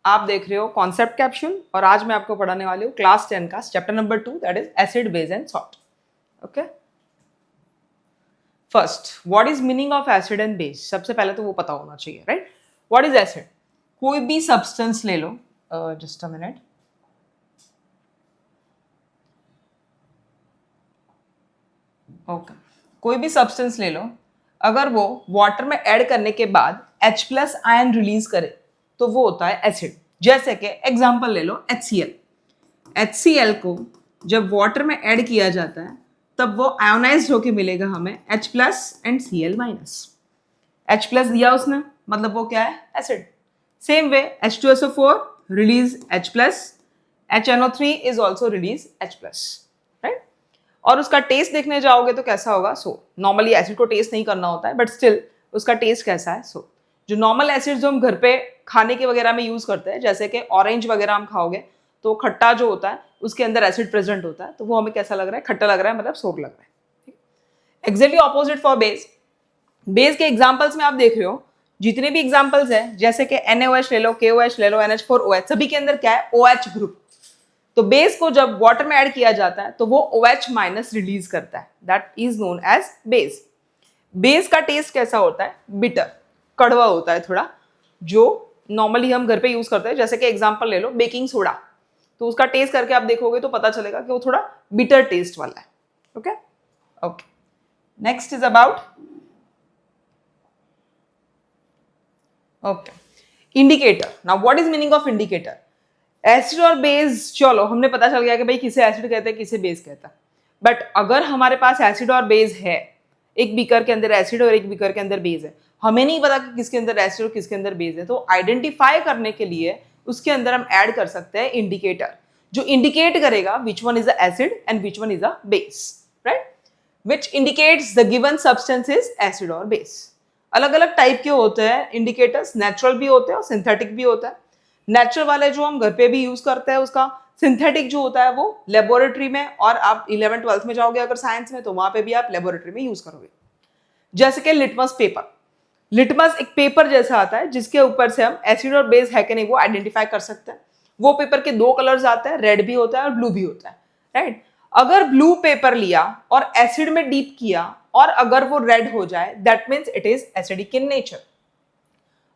आप देख रहे हो कॉन्सेप्ट कैप्सूल और आज मैं आपको पढ़ाने वाली हूँ क्लास 10 का chapter number 2 that is acid base and salt. Okay, first what is meaning of acid and base. सबसे पहले तो वो पता होना चाहिए, राइट. What is acid? कोई भी सब्सटेंस ले लो, जस्ट अ मिनट. ओके, कोई भी सब्सटेंस ले लो, अगर वो वाटर में ऐड करने के बाद H प्लस आयन रिलीज करे तो वो होता है एसिड. जैसे कि एग्जांपल ले लो HCl. HCl को जब वाटर में ऐड किया जाता है तब वो आयोनाइज्ड होके मिलेगा हमें H plus and Cl minus. H plus दिया उसने, मतलब वो क्या है? Acid. Same way H2SO4 release H plus, HNO3 is also release H plus, right. और उसका टेस्ट देखने जाओगे तो कैसा होगा? नॉर्मली एसिड को टेस्ट नहीं करना होता है, बट स्टिल उसका टेस्ट कैसा है? जो नॉर्मल एसिड जो हम घर पे खाने के वगैरह में यूज करते हैं, जैसे कि ऑरेंज वगैरह हम खाओगे तो खट्टा जो होता है उसके अंदर एसिड प्रेजेंट होता है, तो वो हमें कैसा लग रहा है? खट्टा लग रहा है, मतलब सोप लग रहा है. Exactly opposite for base. Base के एग्जाम्पल्स में आप देख रहे हो, जितने भी एग्जाम्पल्स है जैसे कि NaOH ले लो, KOH ले लो, NH4OH, सभी के अंदर क्या है? OH group. तो बेस को जब वाटर में ऐड किया जाता है तो वो OH माइनस रिलीज करता है, that is known as base. Base का टेस्ट कैसा होता है? बिटर, कड़वा होता है थोड़ा, जो नॉर्मली हम घर पे यूज करते हैं. जैसे कि एग्जांपल ले लो बेकिंग सोडा, तो उसका टेस्ट करके आप देखोगे तो पता चलेगा कि वो थोड़ा बिटर टेस्ट वाला है. Okay okay, next is about okay indicator. Now what is meaning of indicator? Acid और बेस, चलो हमने पता चल गया कि भाई किसे एसिड कहते हैं किसे बेस कहता है. बट अगर हमारे पास एसिड और बेस है, एक बीकर के अंदर एसिड और एक बीकर के अंदर बेस है, हमें नहीं पता कि किसके अंदर एसिड और किसके अंदर बेस है, तो आइडेंटिफाई करने के लिए उसके अंदर हम ऐड कर सकते हैं इंडिकेटर, जो इंडिकेट करेगा which one is a acid and which one is a base, right. Which indicates the given substance is acid और बेस. अलग अलग टाइप के होते हैं इंडिकेटर्स, नेचुरल भी होते हैं और सिंथेटिक भी होता है. नेचुरल वाले जो हम घर पे भी यूज करते हैं उसका, सिंथेटिक जो होता है वो लेबोरेटरी में, और आप 11th-12th में जाओगे अगर साइंस में तो वहां पे भी आप लेबोरेटरी में यूज करोगे. जैसे कि लिटमस पेपर. लिटमस एक पेपर जैसा आता है जिसके ऊपर से हम एसिड और बेस है कि नहीं वो आइडेंटिफाई कर सकते हैं. वो पेपर के दो कलर्स आते हैं, रेड भी होता है और ब्लू भी होता है, राइट. अगर ब्लू पेपर लिया और एसिड में डीप किया और अगर वो रेड हो जाए, that means it is acidic in nature.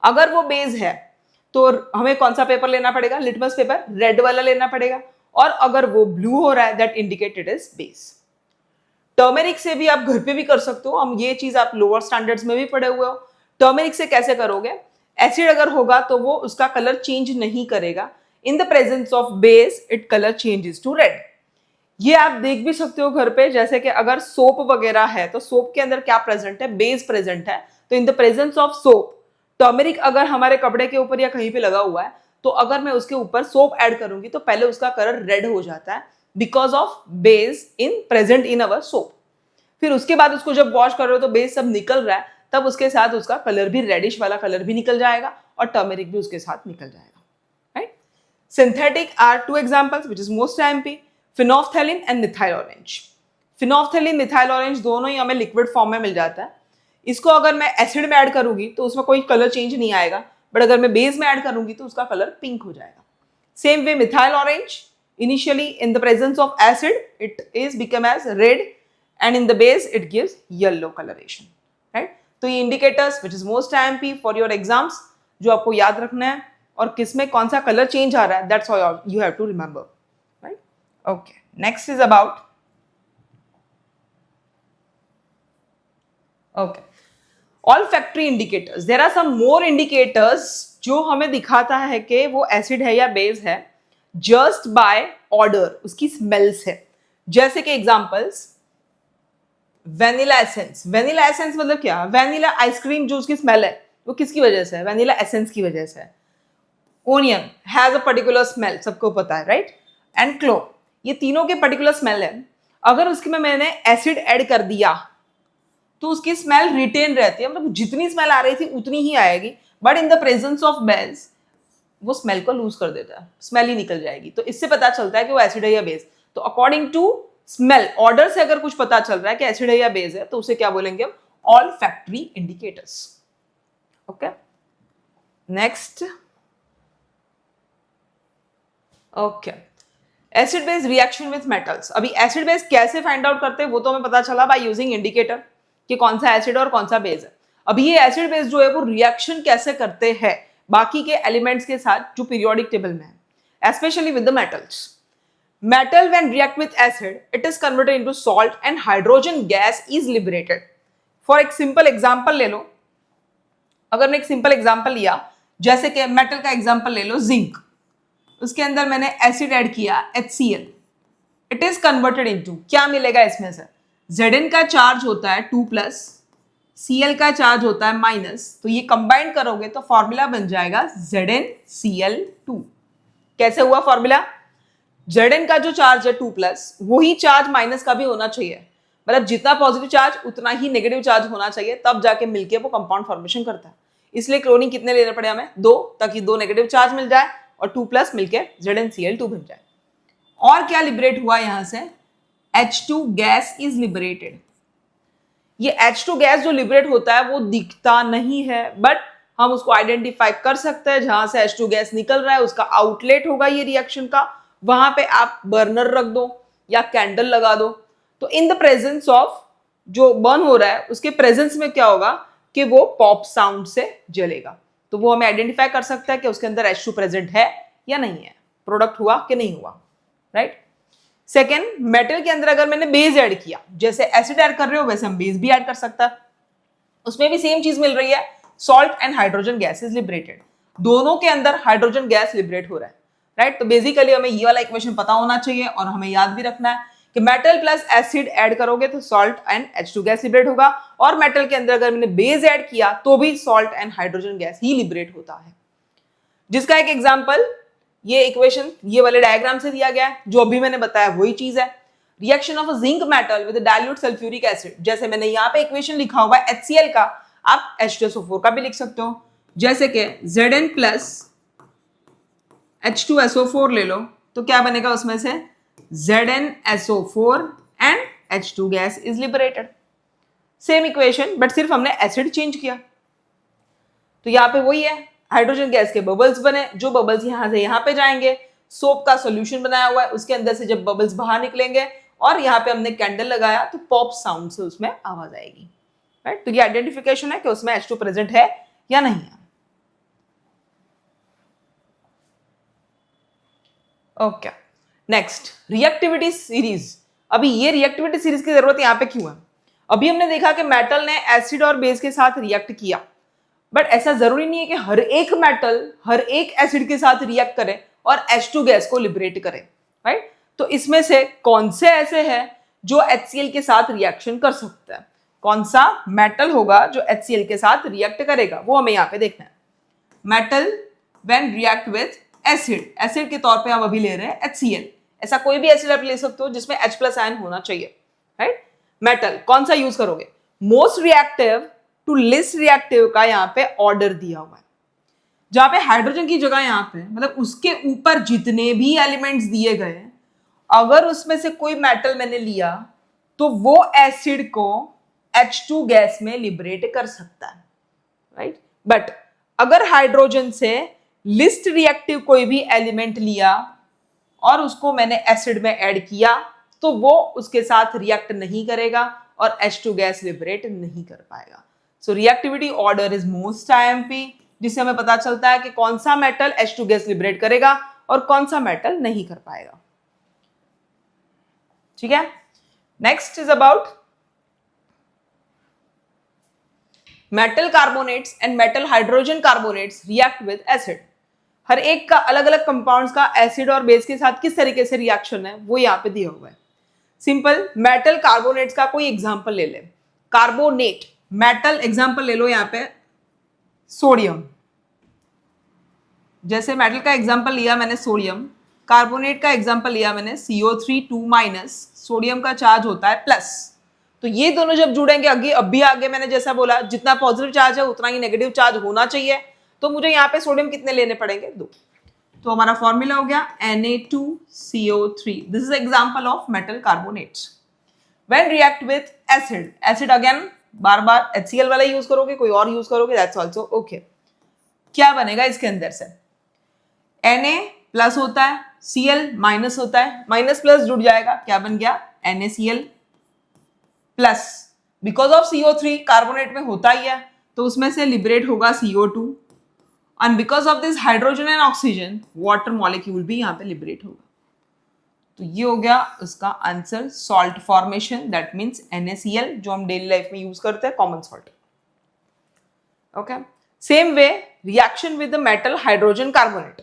अगर वो बेस है तो हमें कौन सा पेपर लेना पड़ेगा? लिटमस पेपर, रेड वाला लेना पड़ेगा. और अगर वो ब्लू हो रहा है, that indicate it is base. Turmeric से भी आप घर पे भी कर सकते हो, हम ये चीज आप लोअर स्टैंडर्ड्स में भी पढ़े हुए हो. टर्मेरिक से कैसे करोगे? एसिड अगर होगा तो वो उसका कलर चेंज नहीं करेगा. In the presence of base it colour changes to red. ये आप देख भी सकते हो घर पे, जैसे कि अगर सोप वगैरह है तो सोप के अंदर क्या प्रेजेंट है? बेस प्रेजेंट है. तो इन the presence of soap, turmeric अगर हमारे कपड़े के ऊपर या कहीं पे लगा हुआ है तो अगर मैं उसके ऊपर सोप ऐड करूंगी तो पहले उसका कलर रेड हो जाता है because of base in present in our soap. फिर उसके बाद उसको जब वॉश कर रहे हो तो बेस सब निकल रहा है, तब उसके साथ उसका कलर भी रेडिश वाला कलर भी निकल जाएगा और टर्मेरिक भी उसके साथ निकल जाएगा, right. Synthetic are two examples which is most imp, phenolphthalein and methyl orange. Phenolphthalein, methyl orange दोनों ही हमें लिक्विड फॉर्म में मिल जाता है. इसको अगर मैं एसिड में ऐड करूंगी तो उसमें कोई कलर चेंज नहीं आएगा, बट अगर मैं बेस में ऐड करूंगी तो उसका कलर पिंक हो जाएगा. Same way methyl orange, initially in the presence of acid it is become as red and in the base it gives yellow coloration, right. तो ये indicators which is most IMP for your exams जो आपको याद रखना है, और किसमें कौन सा कलर चेंज आ रहा है, that's all you have to remember, right. Okay, next is about okay olfactory indicators. there are some more indicators जो हमें दिखाता है कि वो एसिड है या बेस है just by odor, उसकी स्मेल से. जैसे कि examples, vanilla essence. Vanilla essence मतलब क्या? वेनिला आइसक्रीम जो उसकी स्मेल है वो किसकी वजह से है? वेनिला एसेंस की वजह से है. Onion has a particular smell, सबको पता है, राइट. एंड क्लोव, ये तीनों के पर्टिकुलर स्मेल है. अगर उसके में मैंने एसिड ऐड कर दिया तो उसकी स्मेल रिटेन रहती है, मतलब जितनी स्मेल आ रही थी उतनी ही आएगी, but in the presence of base वो स्मेल को लूज कर देता है, स्मेल ही निकल जाएगी. तो इससे पता चलता है कि वो एसिड है या बेस. तो अकॉर्डिंग टू स्मेल, ऑर्डर से अगर कुछ पता चल रहा है कि एसिड है या बेस है तो उसे क्या बोलेंगे हम? Olfactory indicators. Okay, next okay, acid base reaction with metals. अभी एसिड बेस कैसे फाइंड आउट करते हैं वो तो हमें पता चला बाय यूजिंग इंडिकेटर कि कौन सा एसिड और कौन सा बेस है। अभी ये एसिड बेस जो है वो रिएक्शन कैसे करते हैं बाकी के एलिमेंट्स के साथ जो पीरियोडिक टेबल में है, specially with the metals. Metal when react with acid, it is converted into salt and hydrogen gas is liberated. For एक simple example ले लो, अगर मैं एक simple example लिया, जैसे कि मेटल का एग्जाम्पल ले लो जिंक, उसके अंदर मैंने एसिड ऐड किया HCl, it is converted into, क्या मिलेगा इसमें से, Zn का चार्ज होता है 2+, Cl का चार्ज होता है माइनस, तो ये कंबाइन करोगे तो फॉर्मूला बन जाएगा ZnCl2। कैसे हुआ फॉर्मूला? Zn का जो चार्ज है 2+, वही चार्ज माइनस का भी होना चाहिए, मतलब जितना पॉजिटिव चार्ज उतना ही नेगेटिव चार्ज होना चाहिए, तब जाके मिलके वो कंपाउंड फॉर्मेशन करता है। इसलिए क्लोरीन कितने लेने पड़े हमें? 2, ताकि 2 नेगेटिव चार्ज मिल जाए और 2+ मिलके ZnCl2 बन जाए। और क्या लिबरेट हुआ यहां से? H2 gas is liberated. ये H2 गैस जो लिबरेट होता है वो दिखता नहीं है, बट हम उसको आइडेंटिफाई कर सकते हैं। जहां से H2 गैस निकल रहा है उसका आउटलेट होगा ये रिएक्शन का, वहां पे आप बर्नर रख दो या कैंडल लगा दो, तो इन द प्रेजेंस ऑफ जो बर्न हो रहा है उसके प्रेजेंस में क्या होगा कि वो पॉप साउंड से जलेगा, तो वो हमें आइडेंटिफाई कर सकता है कि उसके अंदर H2 प्रेजेंट है या नहीं है, प्रोडक्ट हुआ कि नहीं हुआ, राइट। सेकेंड, मेटल के अंदर अगर मैंने बेस ऐड किया, जैसे एसिड ऐड कर रहे हो वैसे हम बेस भी ऐड कर सकता है, उसमें भी सेम चीज मिल रही है, salt and hydrogen gas is liberated. दोनों के अंदर हाइड्रोजन गैस लिबरेट हो रहा है, राइट। तो बेसिकली हमें ये वाला इक्वेशन पता होना चाहिए और हमें याद भी रखना है कि मेटल प्लस एसिड ऐड करोगे तो salt and H2 gas liberate होगा, और मेटल के अंदर अगर मैंने बेस ऐड किया तो भी salt and hydrogen gas he liberate होता है। जिसका एक एग्जांपल ये इक्वेशन ये वाले डायग्राम से दिया गया है, जो अभी मैंने बताया वही चीज है। Reaction of a zinc metal with dilute sulphuric acid, जैसे मैंने यहाँ पे इक्वेशन लिखा हुआ है HCl का, आप H2SO4 का भी लिख सकते हो, जैसे कि Zn प्लस H2SO4 ले लो तो क्या बनेगा उसमें से, ZnSO4 and H2 gas is liberated. Same equation but सिर्फ हमने एसिड चेंज किया। तो यहाँ पे वही है, हाइड्रोजन गैस के बबल्स बने, जो बबल्स यहां से यहाँ पे जाएंगे, सोप का सॉल्यूशन बनाया हुआ है उसके अंदर से जब बबल्स बाहर निकलेंगे और यहाँ पे हमने कैंडल लगाया तो पॉप साउंड से उसमें आवाज आएगी, राइट। तो ये आइडेंटिफिकेशन है कि उसमें H2 प्रेजेंट है या नहीं है। Okay, next reactivity series. अभी ये रिएक्टिविटी सीरीज की जरूरत यहाँ पे क्यों है? अभी हमने देखा कि मेटल ने एसिड और बेस के साथ रिएक्ट किया, बट ऐसा जरूरी नहीं है कि हर एक मेटल हर एक एसिड के साथ रिएक्ट करे और H2 गैस को लिबरेट करे, राइट। तो इसमें से कौन से ऐसे हैं जो HCl के साथ रिएक्शन कर सकता है, कौन सा मेटल होगा जो HCl के साथ रिएक्ट करेगा, वो हमें यहाँ पे देखना है। Metal when react with acid, acid के तौर पे हम अभी ले रहे हैं HCl, ऐसा कोई भी एसिड आप ले सकते हो जिसमें H+ आयन होना चाहिए, राइट। मेटल कौन सा यूज करोगे? Most reactive to least reactive का यहाँ पे ऑर्डर दिया हुआ है, जहां पे हाइड्रोजन की जगह यहाँ पे मतलब उसके ऊपर जितने भी एलिमेंट्स दिए गए, अगर उसमें से कोई मेटल मैंने लिया तो वो एसिड को H2 गैस में लिबरेट कर सकता है, राइट। बट अगर हाइड्रोजन से लिस्ट रिएक्टिव कोई भी एलिमेंट लिया और उसको मैंने एसिड में ऐड किया तो वो उसके साथ रिएक्ट नहीं करेगा और H2 गैस लिबरेट नहीं कर पाएगा। So reactivity order is most IMP, जिससे हमें पता चलता है कि कौन सा मेटल H2 गैस लिबरेट करेगा और कौन सा मेटल नहीं कर पाएगा, ठीक है। Next is about metal carbonates and metal hydrogen carbonates react with acid. हर एक का अलग अलग कंपाउंड्स का एसिड और बेस के साथ किस तरीके से रिएक्शन है वो यहाँ पे दिया हुआ है। सिंपल, मेटल कार्बोनेट्स का कोई एग्जांपल ले ले, कार्बोनेट मेटल एग्जांपल ले लो यहाँ पे सोडियम, जैसे मेटल का एग्जांपल लिया मैंने सोडियम, कार्बोनेट का एग्जांपल लिया मैंने CO3 सोडियम का चार्ज होता है प्लस, तो ये दोनों जब जुड़ेंगे आगे मैंने जैसा बोला जितना पॉजिटिव चार्ज है उतना ही नेगेटिव चार्ज होना चाहिए, तो मुझे यहाँ पे सोडियम कितने लेने पड़ेंगे? 2। तो हमारा फॉर्मूला हो गया Na2CO3। This is example of metal carbonates when react with acid. Acid again bar bar HCl वाला यूज करोगे, कोई और यूज करोगे, दैट्स आल्सो ओके। क्या बनेगा इसके अंदर से? Na प्लस होता है, Cl माइनस होता है, माइनस प्लस जुड़ जाएगा, क्या बन गया NaCl plus, because of CO3 carbonate में होता ही है तो उसमें से लिबरेट होगा CO2 and because of this hydrogen and oxygen water molecule भी यहाँ पे लिबरेट होगा। तो ये हो गया उसका answer, salt formation, that means NaCl जो हम डेली लाइफ में यूज करते हैं, common salt. Okay, same way reaction with the metal hydrogen carbonate,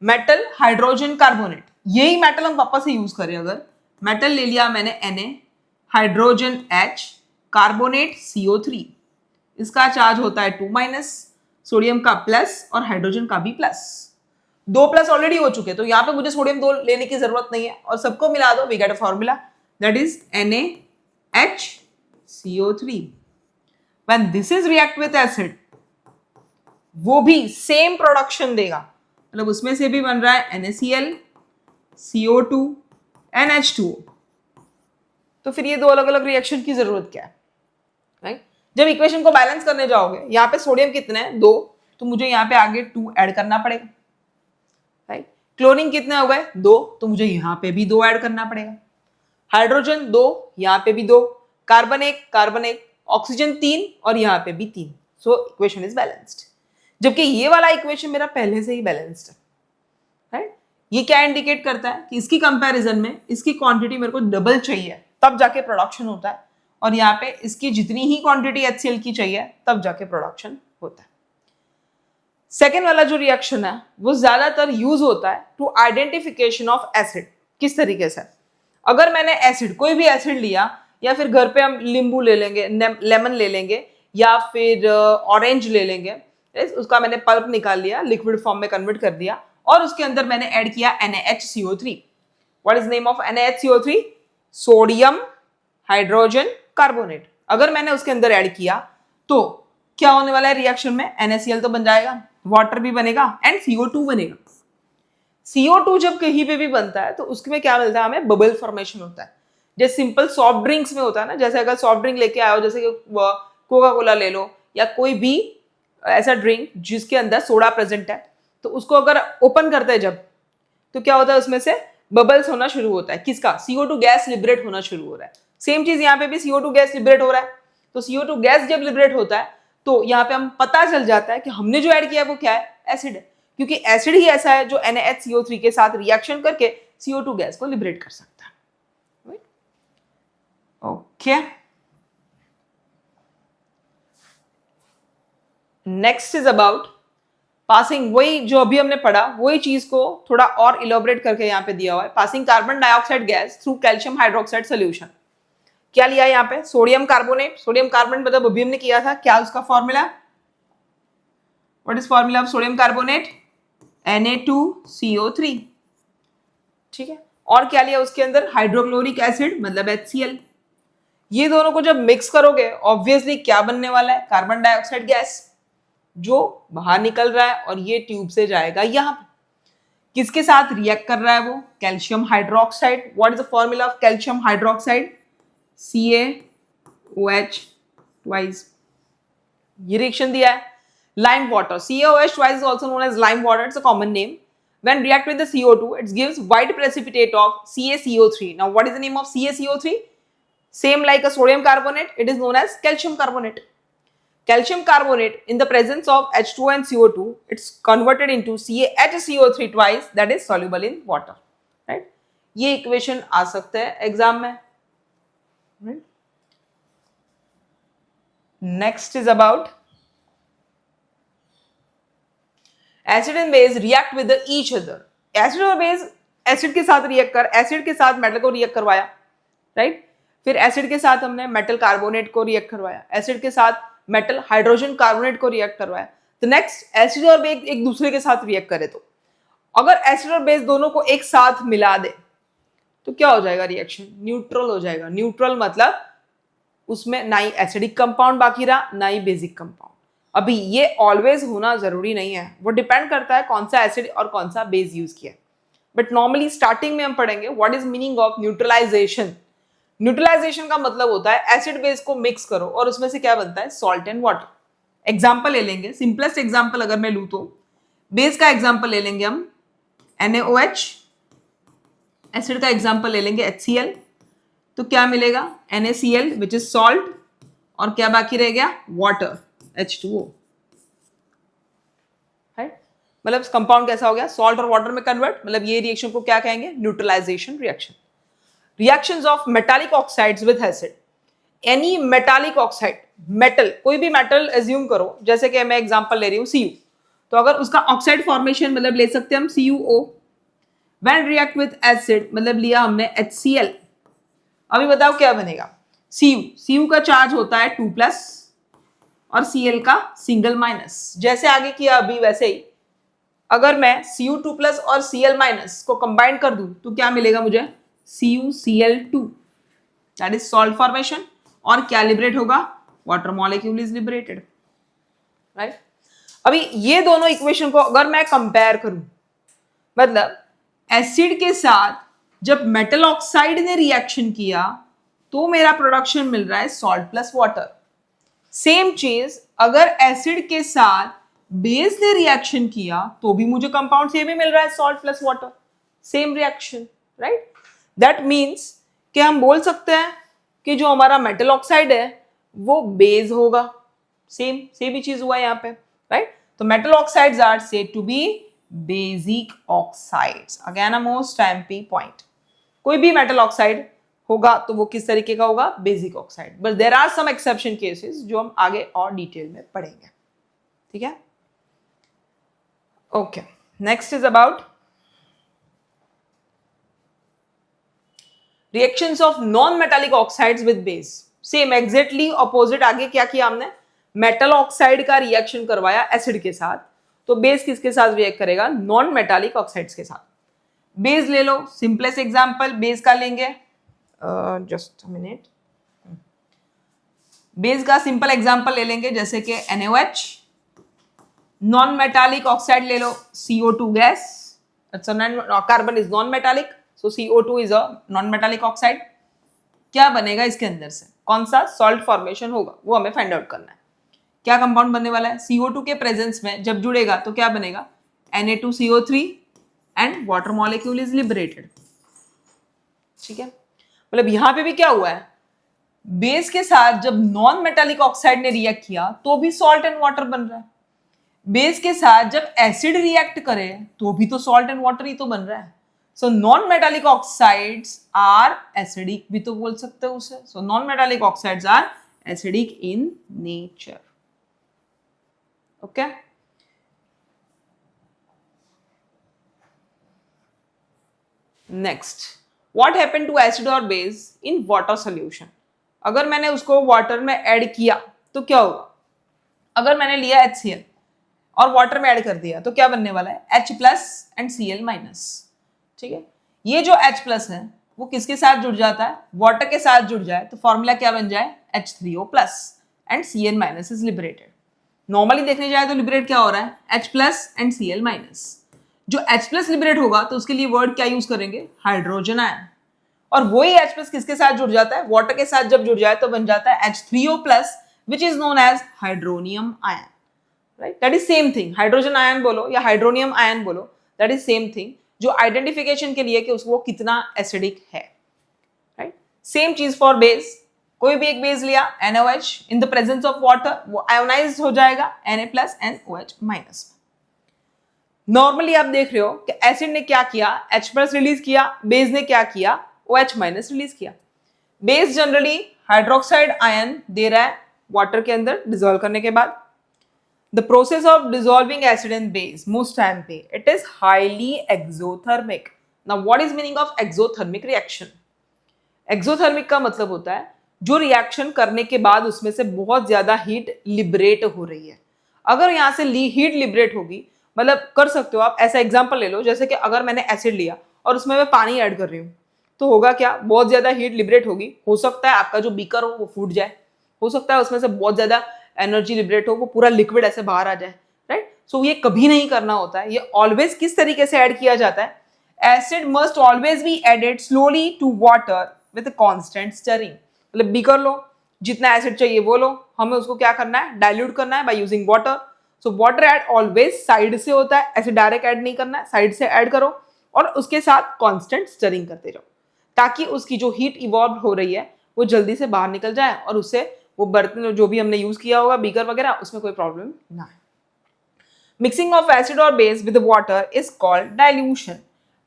metal hydrogen carbonate, यही मेटल हम वापस से यूज करें, अगर मेटल ले लिया मैंने Na, hydrogen H, carbonate CO3, इसका चार्ज होता है 2-, सोडियम का प्लस और हाइड्रोजन का भी प्लस, 2 प्लस ऑलरेडी हो चुके, तो यहाँ पे मुझे सोडियम 2 लेने की जरूरत नहीं है और सबको मिला दो, we get a formula that is NaHCO3। When this is react with acid, वो भी सेम प्रोडक्शन देगा, मतलब उसमें से भी बन रहा है NaCl, CO2, NH2O। तो फिर ये दो अलग अलग रिएक्शन की जरूरत क्या है, राइट? जब इक्वेशन को बैलेंस करने जाओगे, यहाँ पे सोडियम कितने हैं 2, तो मुझे यहाँ पे आगे 2 ऐड करना पड़ेगा, राइट? क्लोरीन कितने हो गए 2, तो मुझे यहाँ पे भी 2 ऐड करना पड़ेगा, हाइड्रोजन 2, यहाँ पे भी 2, कार्बन 1, ऑक्सीजन 3 और यहाँ पे भी 3, सो इक्वेशन इज बैलेंस्ड। जबकि ये वाला इक्वेशन मेरा पहले से ही बैलेंस्ड है, राइट? ये क्या इंडिकेट करता है कि इसकी कंपैरिजन में इसकी क्वांटिटी मेरे को डबल चाहिए, तब जाके प्रोडक्शन होता है, और यहाँ पे इसकी जितनी ही क्वांटिटी HCl की चाहिए तब जाके प्रोडक्शन होता है। सेकेंड वाला जो रिएक्शन है वो ज्यादातर यूज होता है टू आइडेंटिफिकेशन ऑफ एसिड। किस तरीके से, अगर मैंने एसिड, कोई भी एसिड लिया, या फिर घर पे हम नींबू ले लेंगे, लेमन ले लेंगे, या फिर ऑरेंज ले लेंगे, उसका मैंने पल्प निकाल लिया, लिक्विड फॉर्म में कन्वर्ट कर दिया, और उसके अंदर मैंने ऐड किया NaHCO3। What is name of NaHCO3? Sodium hydrogen carbonate. अगर मैंने उसके अंदर ऐड किया तो क्या होने वाला है रिएक्शन में? NaCl तो बन जाएगा, वाटर भी बनेगा एंड CO2 बनेगा। CO2 जब कहीं पे भी बनता है तो उसमें क्या मिलता है हमें? बबल फॉर्मेशन होता है, जैसे सिंपल सॉफ्ट ड्रिंक्स में होता है ना, जैसे अगर सॉफ्ट ड्रिंक लेके आए हो, जैसे कि कोका कोला ले लो या कोई भी ऐसा ड्रिंक जिसके अंदर सोडा प्रेजेंट है, तो उसको अगर ओपन करते हैं जब, तो क्या होता है उसमें से बबल्स होना शुरू होता है। किसका? CO2 गैस लिबरेट होना शुरू हो रहा है। सेम चीज यहाँ पे भी CO2 गैस लिबरेट हो रहा है। तो CO2 गैस जब लिबरेट होता है तो यहाँ पे हम पता चल जाता है कि हमने जो ऐड किया है वो क्या है? एसिड है, क्योंकि एसिड ही ऐसा है जो NaHCO3 के साथ रिएक्शन करके CO2 गैस को लिबरेट कर सकता है। Okay, next is about passing, वही जो अभी हमने पढ़ा वही चीज को थोड़ा और इलोबरेट करके यहाँ पे दिया हुआ है। Passing carbon dioxide gas through calcium hydroxide solution. क्या लिया है यहाँ पे? Sodium carbonate. सोडियम कार्बोनेट मतलब अभी हमने किया था, क्या उसका formula? What is formula of sodium carbonate? Na2CO3। ठीक है, और क्या लिया उसके अंदर? हाइड्रोक्लोरिक एसिड मतलब HCl। ये दोनों को जब मिक्स करोगे ऑब्वियसली क्या बनने वाला है? कार्बन डाइऑक्साइड गैस जो बाहर निकल रहा है और ये ट्यूब से जाएगा यहाँ पे। किसके साथ रिएक्ट कर रहा है वो? Calcium hydroxide. What is the formula of calcium hydroxide? CaOH twice. ये रिएक्शन दिया है। Lime water, CaOH twice is also known as lime water, it's a common name. When react with the CO2 it gives white precipitate of CaCO3. Now what is the name of CaCO3? Same like a sodium carbonate, it is known as calcium carbonate. Calcium carbonate in the presence of H2O and CO2 it's converted into CaHCO3 twice, that is soluble in water, right? ये equation आ सकते हैं exam में, right? Next is about acid and base react with each other. Acid और base acid के साथ react कर, acid के साथ मेटल को रिएक्ट करवाया, राइट? फिर एसिड के साथ हमने मेटल कार्बोनेट को रिएक्ट करवाया, एसिड के साथ मेटल हाइड्रोजन कार्बोनेट को रिएक्ट करवाया। तो नेक्स्ट एसिड और बेस एक दूसरे के साथ रिएक्ट करे, तो अगर एसिड और बेस दोनों को एक साथ मिला दे तो क्या हो जाएगा रिएक्शन? न्यूट्रल हो जाएगा। न्यूट्रल मतलब उसमें ना ही एसिडिक कंपाउंड बाकी रहा ना ही बेसिक कंपाउंड। अभी ये ऑलवेज होना जरूरी नहीं है, वो डिपेंड करता है कौन सा एसिड और कौन सा बेस यूज किया। बट नॉर्मली स्टार्टिंग में हम पढ़ेंगे what is meaning of neutralization. Neutralization का मतलब होता है एसिड बेस को मिक्स करो और उसमें से क्या बनता है? Salt and water. एग्जाम्पल ले लेंगे, सिंपलेस्ट एग्जाम्पल अगर मैं लूँ तो बेस का एग्जाम्पल ले लेंगे हम NaOH एसिड का एग्जांपल ले लेंगे HCl, तो क्या मिलेगा NaCl विच इज सॉल्ट, और क्या बाकी रह गया वाटर H2O, है। मतलब कंपाउंड कैसा हो गया, सॉल्ट और वाटर में कन्वर्ट, मतलब ये रिएक्शन को क्या कहेंगे, neutralization reaction. Reactions of metallic oxides with acid, any metallic oxide, metal, कोई भी मेटल एज्यूम करो, जैसे कि मैं एग्जांपल ले रही हूं Cu, तो अगर उसका ऑक्साइड फॉर्मेशन मतलब ले सकते हैं हम CuO, when react with acid मतलब लिया हमने HCl, अभी बताओ क्या बनेगा, Cu का चार्ज होता है 2+ और Cl का सिंगल माइनस, जैसे आगे किया अभी वैसे ही, अगर मैं Cu2+ और Cl- को कंबाइन कर दूं तो क्या मिलेगा मुझे, CuCl2, that is salt formation, और क्या लिबरेट होगा, water molecule is liberated, right. अभी ये दोनों इक्वेशन को अगर मैं कंपेयर करूं, मतलब एसिड के साथ जब मेटल ऑक्साइड ने रिएक्शन किया तो मेरा प्रोडक्शन मिल रहा है सॉल्ट प्लस वाटर। सेम चीज अगर एसिड के साथ बेस ने रिएक्शन किया तो भी मुझे कंपाउंड से भी मिल रहा है salt plus water, same reaction, right. That means कि हम बोल सकते हैं कि जो हमारा मेटल ऑक्साइड है वो बेस होगा, सेम ही चीज हुआ यहाँ पे, राइट। तो metal oxides are said to be basic oxides, again a most MP point. कोई भी मेटल ऑक्साइड होगा तो वो किस तरीके का होगा, basic oxide, but there are some exception cases जो हम आगे और डिटेल में पढ़ेंगे, ठीक है। Okay, next is about reactions of non metallic oxides with base. Same exactly opposite, आगे क्या किया हमने, मेटल ऑक्साइड का रिएक्शन करवाया एसिड के साथ, तो बेस किसके साथ रिएक्ट करेगा, नॉन मेटालिक ऑक्साइड्स के साथ। बेस ले लो, सिंपलेस्ट एग्जांपल बेस का लेंगे, जस्ट मिनट, बेस का सिंपल एग्जांपल ले लेंगे जैसे कि NaOH, नॉन मेटालिक ऑक्साइड ले लो CO2 gas, carbon is non metallic, so CO2 is a non metallic oxide. क्या बनेगा इसके अंदर से, कौन सा सॉल्ट फॉर्मेशन होगा वो हमें फाइंड आउट करना है। क्या कंपाउंड बनने वाला है, CO2 के प्रेजेंस में जब जुड़ेगा तो क्या बनेगा, Na2CO3 and water molecule is liberated, ठीक है। मतलब यहां पे भी क्या हुआ है, बेस के साथ जब नॉन मेटालिक ऑक्साइड ने रिएक्ट किया तो भी सॉल्ट एंड वाटर बन रहा है, बेस के साथ जब एसिड रिएक्ट करे तो भी तो सॉल्ट एंड वाटर ही तो बन रहा है। So non metallic oxides are acidic भी तो बोल सकते हो उसे, so non metallic oxides are acidic in nature, okay. Next, what happened to acid और बेस इन वाटर सॉल्यूशन। अगर मैंने उसको वाटर में ऐड किया तो क्या होगा, अगर मैंने लिया HCl और वाटर में ऐड कर दिया तो क्या बनने वाला है, H+ एंड Cl-, ठीक है। ये जो H+ है वो किसके साथ जुड़ जाता है, वाटर के साथ जुड़ जाए तो फॉर्मूला क्या बन जाए, H3O+ and Cl- is liberated. Normally देखने जाए तो लिबरेट क्या हो रहा है, H+ एंड Cl-। जो H+ लिबरेट होगा तो उसके लिए वर्ड क्या यूज करेंगे, हाइड्रोजन आयन, और वही H+ किसके साथ जुड़ जाता है, वाटर के साथ जब जुड़ जाए तो बन जाता है H3O+, which is known as hydronium ion, right. That is same thing, hydrogen ion बोलो या हाइड्रोनियम आयन बोलो, दैट इज सेम थिंग, जो आइडेंटिफिकेशन के लिए कि उसको कितना एसिडिक है, राइट। सेम चीज फॉर बेस, कोई भी एक बेस लिया NaOH, in the presence of water वो आयोनाइज हो जाएगा Na+ एंड OH-। नॉर्मली आप देख रहे हो कि एसिड ने क्या किया, H+ रिलीज किया, बेस ने क्या किया, OH- रिलीज किया। बेस जनरली हाइड्रोक्साइड आयन दे रहा है वाटर के अंदर डिसॉल्व करने के बाद। The process of dissolving acid and base, most time पे, it is highly exothermic. Now, what is meaning of exothermic reaction? Exothermic का मतलब होता है जो रिएक्शन करने के बाद उसमें से बहुत ज्यादा हीट लिबरेट हो रही है। अगर यहाँ से हीट लिबरेट होगी, मतलब कर सकते हो आप ऐसा एग्जांपल ले लो, जैसे कि अगर मैंने एसिड लिया और उसमें मैं पानी ऐड कर रही हूँ तो होगा क्या, बहुत ज्यादा हीट लिबरेट होगी, हो सकता है आपका जो बीकर हो वो फूट जाए, हो सकता है उसमें से बहुत ज्यादा एनर्जी लिबरेट हो, वो पूरा लिक्विड ऐसे बाहर आ जाए, राइट। सो ये कभी नहीं करना होता है, ये ऑलवेज किस तरीके से ऐड किया जाता है, acid must always be added slowly to water with constant stirring. मतलब बीकर लो, जितना एसिड चाहिए वो लो, हमें उसको क्या करना है, डाइल्यूट करना है by using water. So water add always side से होता है, ऐसे डायरेक्ट ऐड नहीं करना है, साइड से ऐड करो, और उसके साथ कांस्टेंट स्टरिंग करते जाओ ताकि उसकी जो हीट इवॉल्व हो रही है वो जल्दी से बाहर निकल जाए और उससे वो बर्तन जो भी हमने यूज किया होगा बीकर वगैरह उसमें कोई प्रॉब्लम ना है। मिक्सिंग ऑफ एसिड और base with water is called dilution.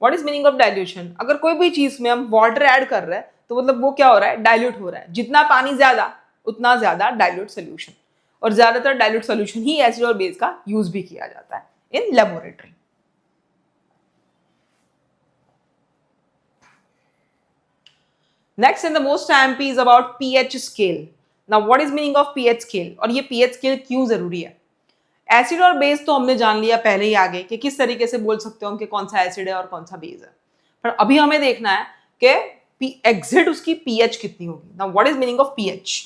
What is meaning of dilution? अगर कोई भी चीज में हम वाटर ऐड कर रहे हैं तो मतलब वो क्या हो रहा है, डाइल्यूट हो रहा है। जितना पानी ज्यादा उतना ज्यादा डाइल्यूट सोल्यूशन, और ज्यादातर डाइल्यूट सोल्यूशन ही एसिड और बेस का यूज भी किया जाता है in laboratory. Next and the most MP is about pH scale. Now what is meaning of pH scale, और ये पीएच स्केल क्यों जरूरी है? एसिड और बेस तो हमने जान लिया पहले ही आगे कि किस तरीके से बोल सकते हो कि कौन सा एसिड है और कौन सा बेस है, पर अभी हमें देखना है कि एग्जिट उसकी पीएच कितनी होगी। Now what is meaning of pH?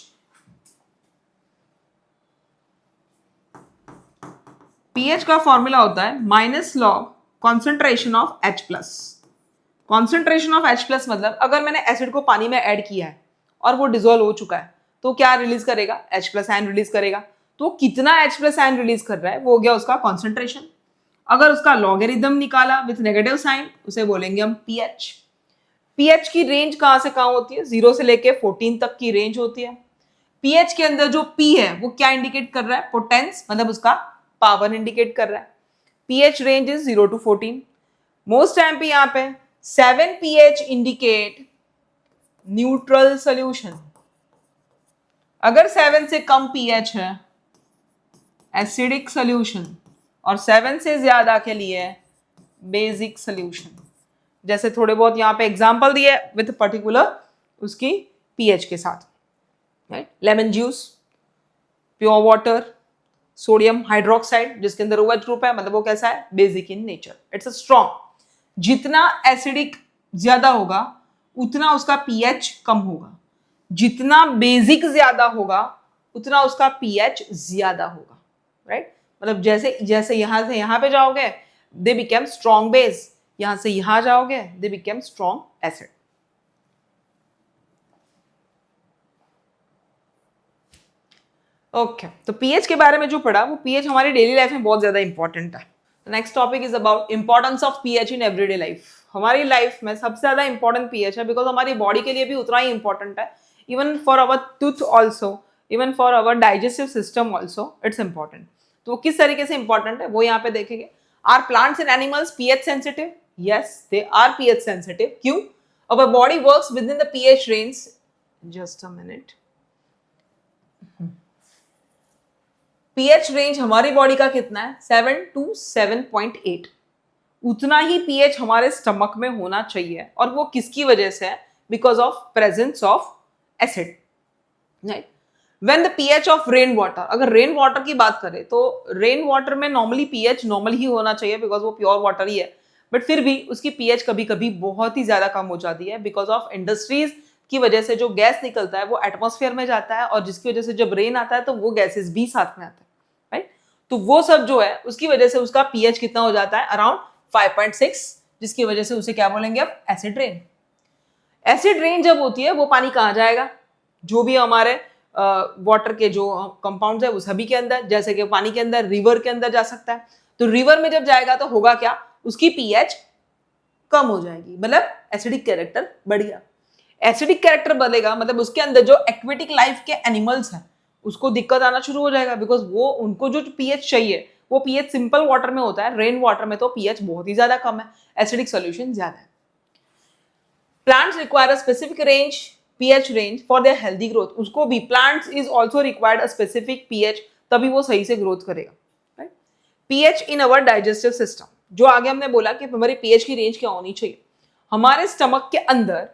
PH का फॉर्मूला होता है minus log concentration of H plus. Concentration of H plus मतलब अगर मैंने एसिड को पानी में ऐड किया है और वो डिसॉल्व हो चुका है तो क्या रिलीज करेगा? H प्लस आयन रिलीज करेगा। तो कितना H प्लस आयन रिलीज कर रहा है वो हो गया उसका कॉन्सेंट्रेशन। अगर उसका लॉगरिथम निकाला विथ नेगेटिव साइन उसे बोलेंगे हम पीएच। पीएच की रेंज कहां से कहां होती है? 0 से लेके 14 तक की रेंज होती है। पीएच के अंदर जो P है वो क्या इंडिकेट कर रहा है? पोटेंस, मतलब उसका पावर इंडिकेट कर रहा है। PH range is 0 to 14। Most time पे यहाँ पे 7 pH इंडिकेट न्यूट्रल सोल्यूशन। अगर 7 से कम pH है एसिडिक सोल्यूशन और 7 से ज्यादा के लिए बेसिक सोल्यूशन। जैसे थोड़े बहुत यहाँ पे एग्जांपल दिए विद पर्टिकुलर उसकी pH के साथ, right? Lemon juice, pure water, sodium hydroxide जिसके अंदर OH ग्रुप है, मतलब वो कैसा है? Basic in nature, it's a strong. जितना एसिडिक ज्यादा होगा उतना उसका पीएच कम होगा, जितना बेसिक ज्यादा होगा उतना उसका पीएच ज्यादा होगा, राइट? मतलब जैसे जैसे यहां से यहां पे जाओगे दे बिकेम स्ट्रॉन्ग बेस, यहां से यहां जाओगे they became strong acid. Okay, तो पीएच के बारे में जो पढ़ा वो पीएच हमारी डेली लाइफ में बहुत ज्यादा इंपॉर्टेंट है। Next topic is about importance of pH in everyday life. हमारी लाइफ में सबसे ज्यादा इंपॉर्टेंट पीएच है बिकॉज हमारी बॉडी के लिए भी उतना ही इंपॉर्टेंट है, even for our tooth also, even for our digestive system also it's important. तो किस तरीके से इंपॉर्टेंट है वो यहाँ पे देखेंगे। Are plants and animals pH sensitive? Yes, they are pH sensitive. क्यों? Our body works with in the pH range, just a minute. PH range हमारी बॉडी का कितना है? 7 to 7.8। उतना ही पीएच हमारे स्टमक में होना चाहिए, और वो किसकी वजह से है? Because of presence of acid, right? When the pH of rain water, अगर रेन वाटर की बात करें तो रेन वाटर में नॉर्मली पीएच नॉर्मल ही होना चाहिए बिकॉज वो प्योर वाटर ही है, बट फिर भी उसकी पीएच कभी कभी बहुत ही ज्यादा कम हो जाती है बिकॉज ऑफ इंडस्ट्रीज की वजह से। जो गैस निकलता है वो एटमॉस्फेयर में जाता है और जिसकी वजह से जब रेन आता है तो वो गैसेस भी साथ में आता है, राइट? तो वो सब जो है उसकी वजह से उसका पीएच कितना हो जाता है? अराउंड 5.6, जिसकी वजह से उसे क्या बोलेंगे अब? Acid rain. एसिड रेन जब होती है वो पानी कहाँ जाएगा? जो भी हमारे वाटर के जो कंपाउंड्स है वो सभी के अंदर, जैसे कि पानी के अंदर, रिवर के अंदर जा सकता है। तो रिवर में जब जाएगा तो होगा क्या? उसकी पीएच कम हो जाएगी, मतलब एसिडिक कैरेक्टर बढ़ गया। एसिडिक कैरेक्टर बढ़ेगा मतलब उसके अंदर जो एक्वेटिक लाइफ के एनिमल्स हैं उसको दिक्कत आना शुरू हो जाएगा बिकॉज वो उनको जो पीएच चाहिए वो पीएच सिंपल वाटर में होता है, रेन वाटर में तो पीएच बहुत ही ज्यादा कम है, एसिडिक सॉल्यूशन ज्यादा है। Plants require a specific range, pH range for their healthy growth. उसको भी plants is also required a specific pH, तभी वो सही से ग्रोथ करेगा, राइट? पीएच इन अवर डाइजेस्टिव सिस्टम, जो आगे हमने बोला कि हमारी पीएच की रेंज क्या होनी चाहिए। हमारे स्टमक के अंदर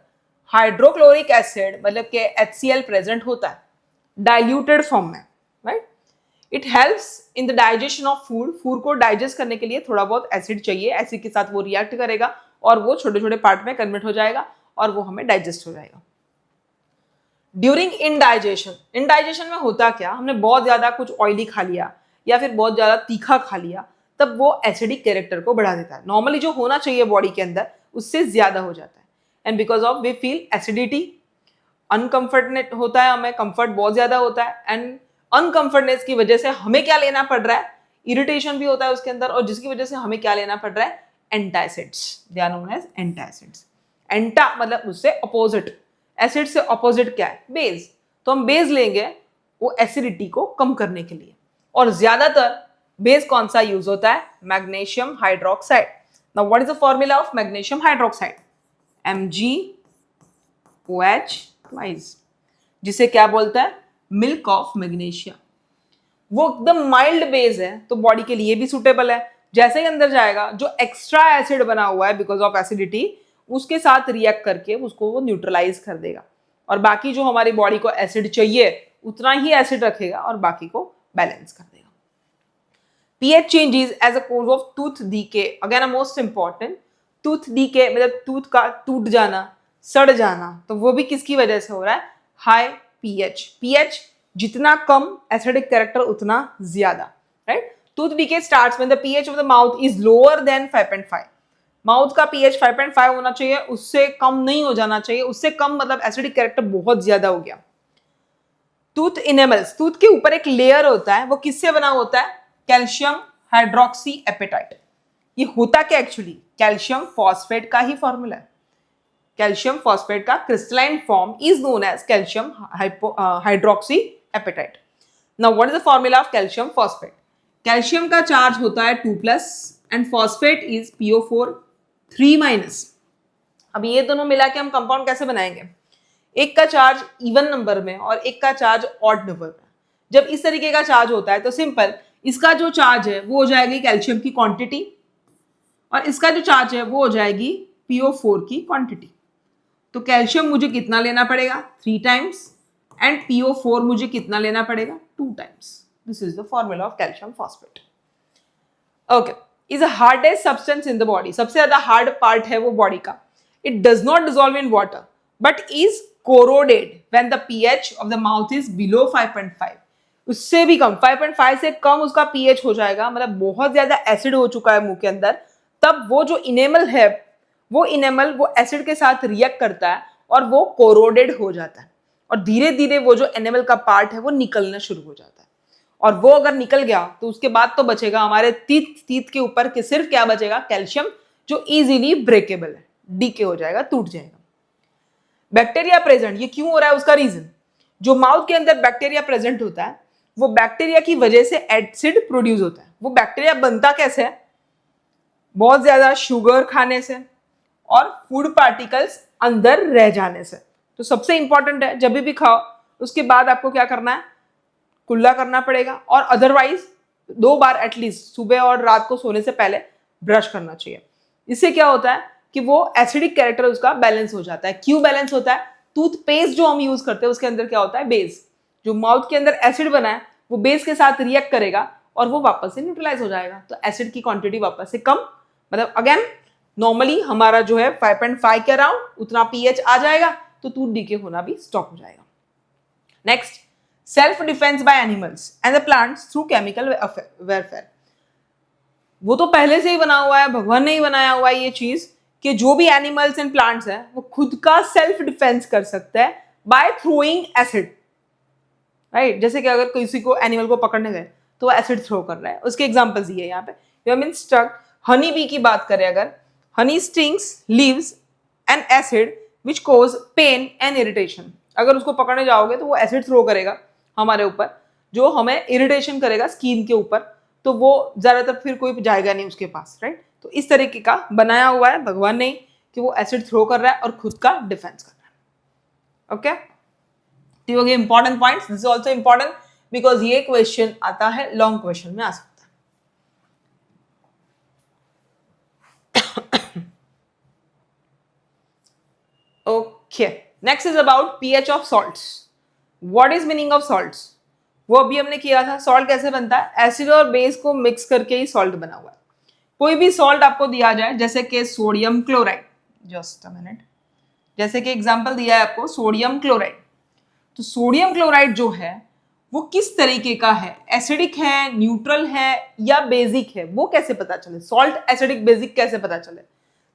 हाइड्रोक्लोरिक एसिड मतलब कि HCl प्रेजेंट होता है डाइल्यूटेड फॉर्म में, right? It helps in the digestion of food. Food को डाइजेस्ट करने के लिए थोड़ा बहुत एसिड चाहिए, एसिड के साथ वो रिएक्ट करेगा और वो छोटे छोटे पार्ट में कन्वर्ट हो जाएगा और वो हमें डाइजेस्ट हो जाएगा। ड्यूरिंग इनडाइजेशन में होता क्या? हमने बहुत ज्यादा कुछ ऑयली खा लिया या फिर बहुत ज्यादा तीखा खा लिया, तब वो एसिडिक कैरेक्टर को बढ़ा देता है। नॉर्मली जो होना चाहिए बॉडी के अंदर उससे ज्यादा हो जाता है, and because of we feel acidity, uncomfortness होता है, हमें कंफर्ट बहुत ज्यादा होता है, एंड अनकंफर्टनेस की वजह से हमें क्या लेना पड़ रहा है? इरिटेशन भी होता है उसके अंदर, और जिसकी वजह से हमें क्या लेना पड़ रहा है? Antacids, they are known as antacids. एंटा मतलब उससे अपोजिट, एसिड से अपोजिट क्या है? बेस। तो हम बेस लेंगे वो एसिडिटी को कम करने के लिए, और ज्यादातर बेस कौन सा यूज होता है? Magnesium hydroxide. Now what is the formula of magnesium hydroxide? MgOH twice, जिसे क्या बोलता है? Milk of magnesium. वो एकदम माइल्ड बेस है तो बॉडी के लिए भी सुटेबल है। जैसे ही अंदर जाएगा, जो एक्स्ट्रा एसिड बना हुआ है बिकॉज ऑफ एसिडिटी, उसके साथ रिएक्ट करके उसको वो न्यूट्रलाइज कर देगा, और बाकी जो हमारी बॉडी को एसिड चाहिए उतना ही एसिड रखेगा और बाकी को बैलेंस कर देगा। pH changes as a cause of tooth decay, again a most important, tooth decay मतलब टूथ का टूट जाना, सड़ जाना, तो वो भी किसकी वजह से हो रहा है? High pH। pH जितना कम, एसिडिक कैरेक्टर उतना ज्यादा, right? Tooth decay starts when the pH of the mouth is lower than 5.5। Mouth का pH 5.5 होना चाहिए, उससे कम नहीं हो जाना चाहिए। उससे कम मतलब एसिडिक कैरेक्टर बहुत ज्यादा हो गया। टूथ इनेमल्स, टूथ के ऊपर एक लेयर होता है, वो किससे बना होता है? Calcium hydroxy apatite. ये होता क्या एक्चुअली? कैल्शियम फॉस्फेट का ही फॉर्मूला है। कैल्शियम फॉस्फेट का crystalline form is known as calcium hydroxy apatite. Now what is the formula of calcium phosphate? Calcium का चार्ज होता है 2+ एंड फॉस्फेट इज PO4 3-। अब ये दोनों मिला के हम कंपाउंड कैसे बनाएंगे? एक का चार्ज इवन नंबर में और एक का चार्ज ऑड नंबर में। जब इस तरीके का चार्ज होता है तो सिंपल, इसका जो चार्ज है वो हो जाएगी कैल्शियम की क्वांटिटी, और इसका जो चार्ज है वो हो जाएगी PO4 की क्वांटिटी। तो कैल्शियम मुझे कितना लेना पड़ेगा? 3 टाइम्स, एंड PO4 मुझे कितना लेना पड़ेगा? 2 times. This is the formula of calcium phosphate. Okay, is a hardest substance in the body, सबसे ज्यादा हार्ड पार्ट है वो बॉडी का। It does not dissolve in water but is corroded when the pH of the mouth is below 5.5। उससे भी कम, 5.5 से कम उसका pH हो जाएगा, मतलब बहुत ज्यादा एसिड हो चुका है मुंह के अंदर, तब वो जो इनेमल है, वो इनेमल वो एसिड के साथ रिएक्ट करता है और वो कोरोडेड हो जाता है, और धीरे धीरे वो जो एनिमल का पार्ट है वो निकलना शुरू हो जाता है। और वो अगर निकल गया तो उसके बाद तो बचेगा हमारे टीथ के ऊपर के सिर्फ क्या बचेगा? कैल्शियम, जो इजीली ब्रेकेबल है, डीके हो जाएगा, टूट जाएगा। बैक्टीरिया प्रेजेंट, ये क्यों हो रहा है? उसका रीजन, जो माउथ के अंदर बैक्टीरिया प्रेजेंट होता है, वो बैक्टीरिया की वजह से एसिड प्रोड्यूस होता है। वो बैक्टीरिया बनता कैसे है? बहुत ज्यादा शुगर खाने से और फूड पार्टिकल्स अंदर रह जाने से। तो सबसे इंपॉर्टेंट है, जब भी खाओ उसके बाद आपको क्या करना है? कुल्ला करना पड़ेगा, और अदरवाइज 2 बार एटलीस्ट सुबह और रात को सोने से पहले ब्रश करना चाहिए। इससे क्या होता है कि वो एसिडिक कैरेक्टर उसका बैलेंस हो जाता है। क्यों बैलेंस होता है? टूथपेस्ट जो हम यूज करते हैं उसके अंदर क्या होता है? बेस। जो माउथ के अंदर एसिड बना है वो बेस के साथ रिएक्ट करेगा और वो वापस से न्यूट्रलाइज हो जाएगा, तो एसिड की क्वांटिटी वापस से कम, मतलब अगेन नॉर्मली हमारा जो है 5.5 के अराउंड उतना pH आ जाएगा, तो टूथ डीके होना भी स्टॉप हो जाएगा। Next, self defence by animals and the plants through chemical warfare. वो तो पहले से ही बना हुआ है, भगवान ने ही बनाया हुआ है ये चीज, कि जो भी एनिमल्स एंड प्लांट्स हैं वो खुद का सेल्फ डिफेंस कर सकते हैं बाय थ्रोइंग एसिड, राइट? जैसे कि अगर किसी को एनिमल को पकड़ने गए तो वो एसिड थ्रो कर रहा है, उसके एग्जांपल्स दिए यहाँ पे। You mean stuck, honey bee की बात करें अगर, honey stings leaves an acid which cause pain and irritation. अगर उसको पकड़ने जाओगे तो वो एसिड थ्रो करेगा हमारे ऊपर, जो हमें इरिटेशन करेगा स्किन के ऊपर, तो वो ज्यादातर फिर कोई जाएगा नहीं उसके पास, राइट? तो इस तरीके का बनाया हुआ है भगवान ने कि वो एसिड थ्रो कर रहा है और खुद का डिफेंस कर रहा है। ओके, तो ये हो गए important points. This is also important because ये क्वेश्चन आता है, लॉन्ग क्वेश्चन में आ सकता है। Okay, next is about pH of salts. What is meaning of salts? वो अभी हमने किया था। सॉल्ट कैसे बनता है? एसिड और बेस को मिक्स करके ही सॉल्ट बना हुआ है। कोई भी सॉल्ट आपको दिया जाए, जैसे कि sodium chloride, just a minute, जैसे कि एग्जांपल दिया है आपको सोडियम क्लोराइड, तो सोडियम क्लोराइड जो है वो किस तरीके का है? एसिडिक है, न्यूट्रल है या बेसिक है? वो कैसे पता चले? सॉल्ट एसिडिक बेसिक कैसे पता चले?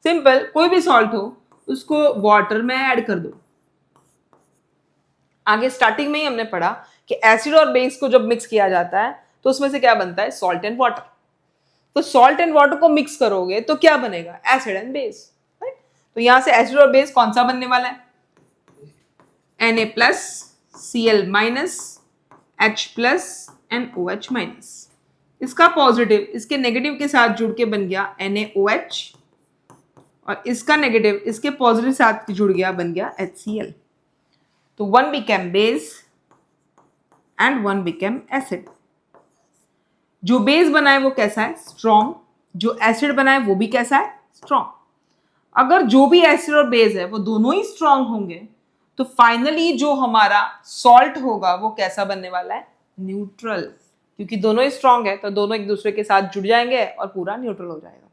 सिंपल, कोई भी सॉल्ट हो उसको वाटर में ऐड कर दो। आगे स्टार्टिंग में ही हमने पढ़ा कि एसिड और बेस को जब मिक्स किया जाता है तो उसमें से क्या बनता है? Salt and water. तो सॉल्ट एंड वाटर को मिक्स करोगे तो क्या बनेगा, एसिड एंड बेस, राइट। तो यहां से एसिड और बेस कौन सा बनने वाला है, Na+ Cl- H+ and OH-। इसका पॉजिटिव इसके नेगेटिव के साथ जुड़ के बन गया NaOH, और इसका नेगेटिव इसके पॉजिटिव साथ जुड़ गया, बन गया HCl। तो one became base and one became acid. जो बेस बना है वो कैसा है, स्ट्रॉन्ग। जो एसिड बना है वो भी कैसा है, स्ट्रॉन्ग। अगर जो भी एसिड और बेस है वो दोनों ही स्ट्रॉन्ग होंगे तो फाइनली जो हमारा सॉल्ट होगा वो कैसा बनने वाला है, न्यूट्रल। क्योंकि दोनों ही स्ट्रॉन्ग है तो दोनों एक दूसरे के साथ जुड़ जाएंगे और पूरा न्यूट्रल हो जाएगा,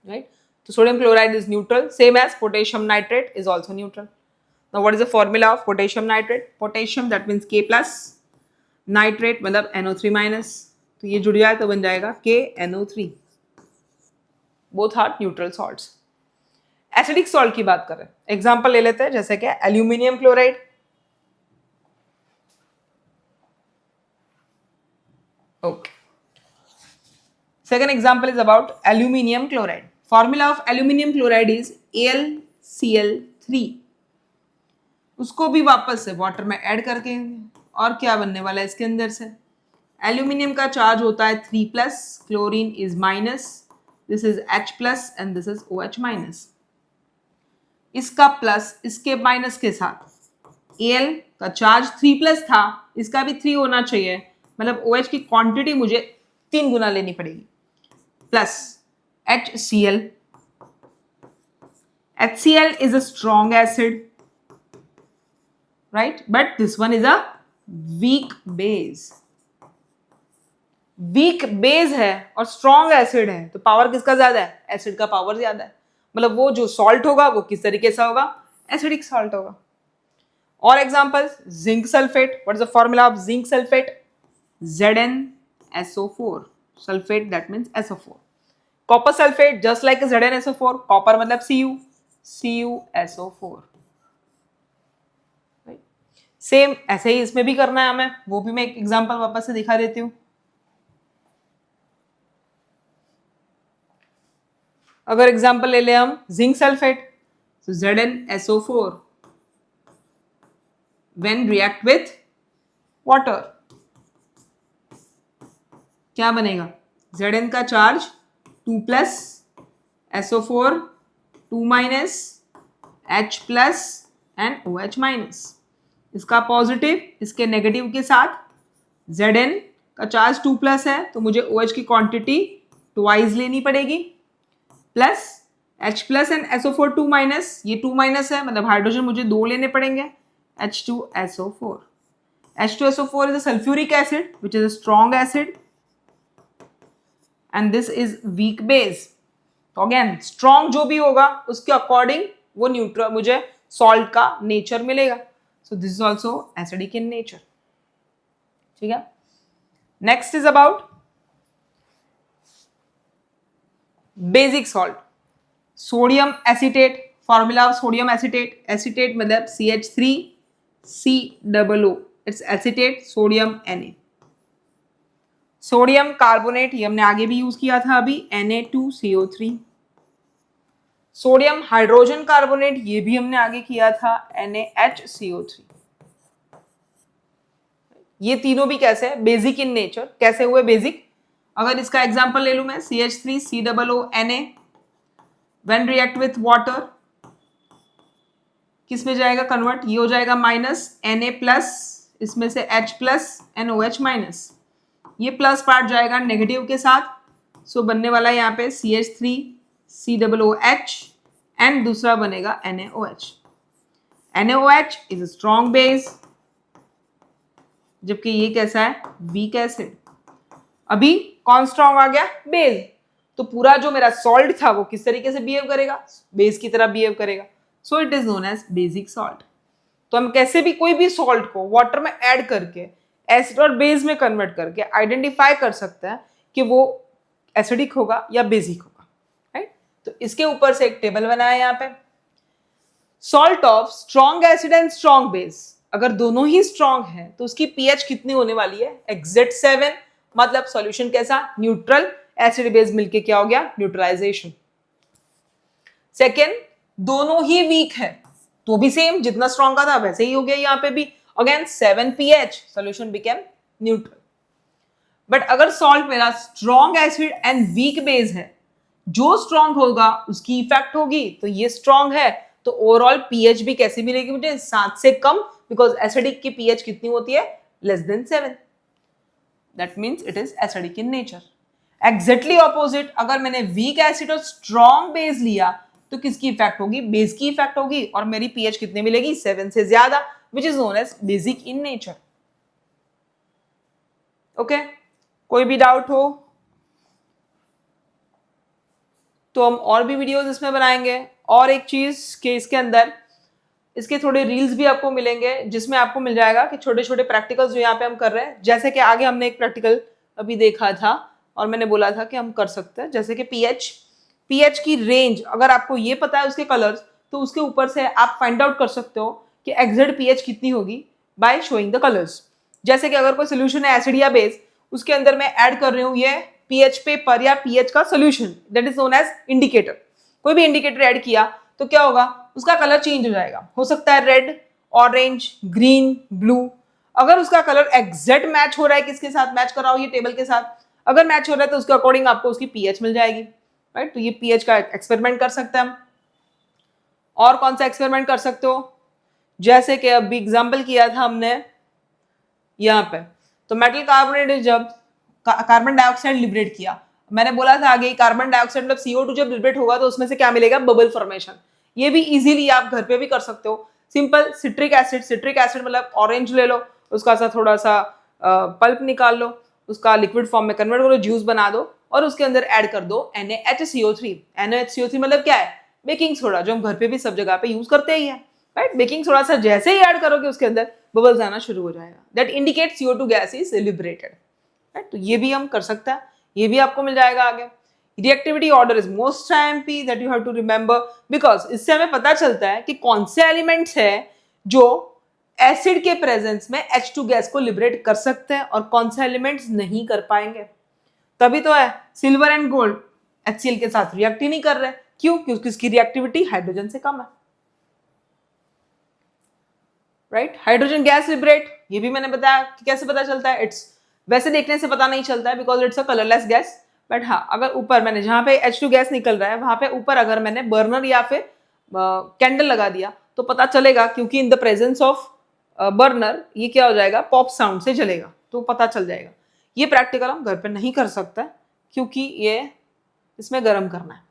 राइट। तो sodium chloride is neutral, same as potassium nitrate is also neutral. Now what is the formula of potassium nitrate, potassium that means K+, nitrate मतलब NO3-, तो ये जुड़ जाए तो बन जाएगा KNO3। Both are neutral salts. Acidic salt की बात करें, एग्जांपल ले लेते हैं, जैसे कि aluminium chloride. Okay, second example is about aluminium chloride. Formula of aluminium chloride is AlCl3। उसको भी वापस से वाटर में ऐड करके, और क्या बनने वाला है इसके अंदर से, एल्यूमिनियम का चार्ज होता है 3+, chlorine is minus, this is H+ and this is OH-। इसका प्लस इसके माइनस के साथ, Al का चार्ज 3+ था, इसका भी 3 होना चाहिए, मतलब OH की क्वांटिटी मुझे 3 गुना लेनी पड़ेगी, plus HCl। HCl is a strong acid, right, but this one is a weak base। Weak base है और स्ट्रॉन्ग एसिड है, तो पावर किसका ज्यादा है, एसिड का पावर ज्यादा है। मतलब वो जो सॉल्ट होगा वो किस तरीके से होगा, एसिडिक सॉल्ट होगा। और examples, zinc sulphate, what is the formula of zinc sulphate, ZnSO4, sulphate that means SO4। Copper sulphate just like ZnSO4, copper मतलब CuSO4। सेम ऐसे ही इसमें भी करना है हमें, वो भी मैं एक एग्जांपल वापस से दिखा देती हूं। अगर एग्जांपल ले ले हम जिंक सल्फेट, तो ZnSO4 when react with water क्या बनेगा, Zn का charge 2+, SO4 2-, H+ and OH-। इसका पॉजिटिव इसके नेगेटिव के साथ, Zn का चार्ज 2+ है तो मुझे OH की क्वांटिटी ट्वाइस लेनी पड़ेगी, प्लस H+ एंड SO4 2-, ये 2- है मतलब हाइड्रोजन मुझे 2 लेने पड़ेंगे, H2SO4। H2SO4 is a sulfuric acid which is a strong acid and this is weak base। तो अगेन स्ट्रॉन्ग जो भी होगा उसके अकॉर्डिंग वो न्यूट्रल मुझे सॉल्ट का नेचर मिलेगा। So this is also acidic in nature, ठीक है। Next is about basic salt, sodium acetate. Formula of sodium acetate, acetate मतलब CH3COO, it's acetate sodium Na। Sodium carbonate ये हमने आगे भी यूज किया था अभी, Na2CO3। सोडियम हाइड्रोजन कार्बोनेट ये भी हमने आगे किया था, NaHCO3। ये तीनों भी कैसे है, बेसिक इन नेचर। कैसे हुए बेसिक, अगर इसका एग्जांपल ले लूं मैं, CH3COO Na when react with water किस में जाएगा कन्वर्ट, ये हो जाएगा माइनस, Na+, इसमें से H+ एंड OH-। ये प्लस पार्ट जाएगा नेगेटिव के साथ, सो बनने वाला है यहाँ पे CH3COOH एंड दूसरा बनेगा NaOH। NaOH is a strong base, जबकि ये कैसा है, वीक एसिड। अभी कौन स्ट्रॉन्ग आ गया, बेस। तो पूरा जो मेरा सॉल्ट था वो किस तरीके से बिहेव करेगा, बेस की तरह बिहेव करेगा, so it is known as basic salt. तो हम कैसे भी कोई भी सॉल्ट को वाटर में ऐड करके एसिड और बेस में कन्वर्ट करके आइडेंटिफाई कर सकते हैं कि वो एसिडिक होगा या बेसिक होगा, राइट। तो इसके ऊपर से एक टेबल बनाया है यहाँ पे, salt of strong acid and strong base. अगर दोनों ही स्ट्रॉन्ग है तो उसकी पीएच कितनी होने वाली है, एग्जैक्ट 7, मतलब सॉल्यूशन कैसा, न्यूट्रल। एसिड बेस मिलके क्या हो गया, न्यूट्रलाइजेशन। सेकेंड, दोनों ही वीक है तो भी सेम, जितना स्ट्रॉन्ग का था वैसे ही हो गया यहाँ पे भी। Again 7 pH, solution became neutral. But अगर सॉल्ट मेरा strong acid and weak base है, जो स्ट्रॉन्ग होगा उसकी इफेक्ट होगी, तो ये स्ट्रॉन्ग है तो ओवरऑल पीएच भी कैसी मिलेगी मुझे, 7 से कम, बिकॉज एसिडिक की पीएच कितनी होती है, less than 7। That means it is acidic in nature. Exactly opposite, अगर मैंने वीक एसिड और स्ट्रॉन्ग बेस लिया तो किसकी इफेक्ट होगी, बेस की इफेक्ट होगी, और मेरी पीएच कितनी मिलेगी, 7 से ज्यादा, which is known as basic in nature. Okay, कोई भी डाउट हो तो हम और भी वीडियोस इसमें बनाएंगे। और एक चीज कि इसके अंदर इसके थोड़े रील्स भी आपको मिलेंगे, जिसमें आपको मिल जाएगा कि छोटे छोटे प्रैक्टिकल्स जो यहाँ पे हम कर रहे हैं, जैसे कि आगे हमने एक प्रैक्टिकल अभी देखा था और मैंने बोला था कि हम कर सकते हैं, जैसे कि पीएच की रेंज अगर आपको ये पता है उसके कलर्स, तो उसके ऊपर से आप फाइंड आउट कर सकते हो कि एग्जैक्ट पीएच कितनी होगी बाय शोइंग द कलर्स। जैसे कि अगर कोई सोल्यूशन है एसिड या बेस, उसके अंदर मैं ऐड कर रही हूँ ये पीएच पेपर या पीएच का solution, that is known as indicator. कोई भी इंडिकेटर ऐड किया तो क्या होगा, उसका कलर चेंज हो जाएगा, हो सकता है रेड, ऑरेंज, ग्रीन, ब्लू। अगर उसका कलर एग्जैक्ट मैच हो रहा है, किसके साथ मैच कर रहा हो, ये टेबल के साथ, अगर मैच हो रहा है तो उसके अकॉर्डिंग आपको उसकी पीएच मिल जाएगी, राइट। तो ये पीएच का एक्सपेरिमेंट कर सकते हैं हम। और कौन सा एक्सपेरिमेंट कर सकते हो, जैसे कि अभी एग्जाम्पल किया था हमने यहाँ पे, तो मेटल कार्बोनेट जब कार्बन डाइऑक्साइड लिबरेट किया, मैंने बोला था आगे कार्बन डाइऑक्साइड मतलब CO2 जब लिबरेट होगा तो उसमें से क्या मिलेगा, बबल फॉर्मेशन। ये भी इजीली आप घर पे भी कर सकते हो। सिंपल सिट्रिक एसिड मतलब ऑरेंज ले लो, उसका सा थोड़ा सा पल्प निकाल लो, उसका लिक्विड फॉर्म में कन्वर्ट करो, जूस बना दो और उसके अंदर ऐड कर दो NaHCO3। NaHCO3 मतलब क्या है, बेकिंग सोडा, जो हम घर पे भी सब जगह पे यूज करते ही है, राइट। बेकिंग सोडा सा जैसे ही ऐड करोगे उसके अंदर बबल्स आना शुरू हो जाएगा, that indicate CO2 gas is liberated, right. तो ये भी हम कर सकते हैं, ये भी आपको मिल जाएगा आगे। Reactivity order is most IMP that you have to remember, because इससे हमें पता चलता है कि कौन से एलिमेंट्स है जो एसिड के प्रेजेंस में H2 गैस को लिबरेट कर सकते हैं और कौन से एलिमेंट्स नहीं कर पाएंगे। तभी तो है सिल्वर एंड गोल्ड HCl के साथ रिएक्ट ही नहीं कर रहे, क्यों, क्योंकि इसकी रिएक्टिविटी हाइड्रोजन से कम है, राइट। हाइड्रोजन गैस लिबरेट, ये भी मैंने बताया कि कैसे पता चलता है, इट्स वैसे देखने से पता नहीं चलता है because it's a colourless gas. But हाँ, अगर ऊपर मैंने जहां पे H2 गैस निकल रहा है वहां पे ऊपर अगर मैंने बर्नर या फिर कैंडल लगा दिया तो पता चलेगा, क्योंकि इन द प्रेजेंस ऑफ बर्नर ये क्या हो जाएगा, पॉप साउंड से जलेगा, तो पता चल जाएगा। ये प्रैक्टिकल हम घर पे नहीं कर सकते क्योंकि ये इसमें गर्म करना है।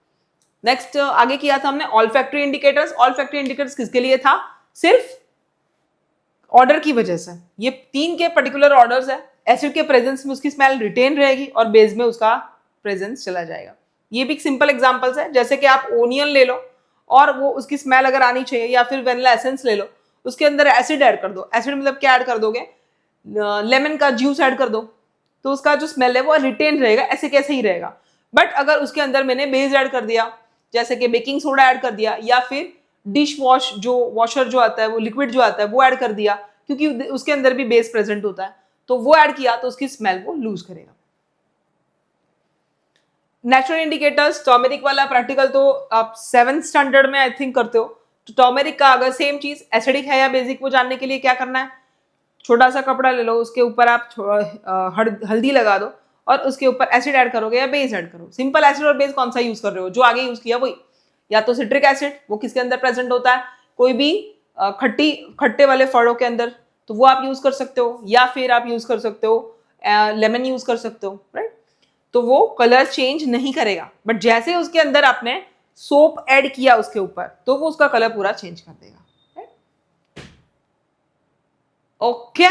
नेक्स्ट आगे किया था हमने ऑल्फैक्टरी इंडिकेटर्स। ऑल्फैक्टरी इंडिकेटर्स किसके लिए था, सिर्फ ऑर्डर की वजह से। ये 3 के पर्टिकुलर ऑर्डर्स है, एसिड के प्रेजेंस में उसकी स्मेल रिटेन रहेगी और बेस में उसका प्रेजेंस चला जाएगा। ये भी सिंपल एग्जांपल्स है, जैसे कि आप ओनियन ले लो और वो उसकी स्मेल अगर आनी चाहिए, या फिर वेनिला एसेंस ले लो, उसके अंदर एसिड ऐड कर दो। एसिड मतलब क्या ऐड कर दोगे, लेमन का जूस ऐड कर दो, तो उसका जो स्मेल है वो रिटेन रहेगा, ऐसे कैसे ही रहेगा। बट अगर उसके अंदर मैंने बेस ऐड कर दिया, जैसे कि बेकिंग सोडा ऐड कर दिया, या फिर डिश वॉश जो वॉशर जो आता है, वो लिक्विड जो आता है वो ऐड कर दिया, क्योंकि उसके अंदर भी बेस प्रेजेंट होता है, तो वो ऐड किया तो उसकी स्मेल वो लूज करेगा। नेचुरल इंडिकेटर्स, टर्मेरिक वाला प्रैक्टिकल तो आप 7th स्टैंडर्ड में आई थिंक करते हो। तो टर्मेरिक का अगर सेम चीज एसिडिक है या बेसिक, वो जानने के लिए क्या करना है, छोटा सा कपड़ा ले लो, उसके ऊपर आप हल्दी लगा दो और उसके ऊपर एसिड ऐड करोगे या बेस ऐड करो। सिंपल एसिड और बेस कौन सा यूज कर रहे हो, जो आगे यूज किया वही, या तो सिट्रिक एसिड, वो किसके अंदर प्रेजेंट होता है, कोई भी खट्टे वाले फलों के अंदर, तो वो आप यूज कर सकते हो, या फिर आप यूज कर सकते हो लेमन यूज कर सकते हो, राइट। तो वो कलर चेंज नहीं करेगा, बट जैसे उसके अंदर आपने सोप ऐड किया उसके ऊपर, तो वो उसका कलर पूरा चेंज कर देगा, राइट। ओके।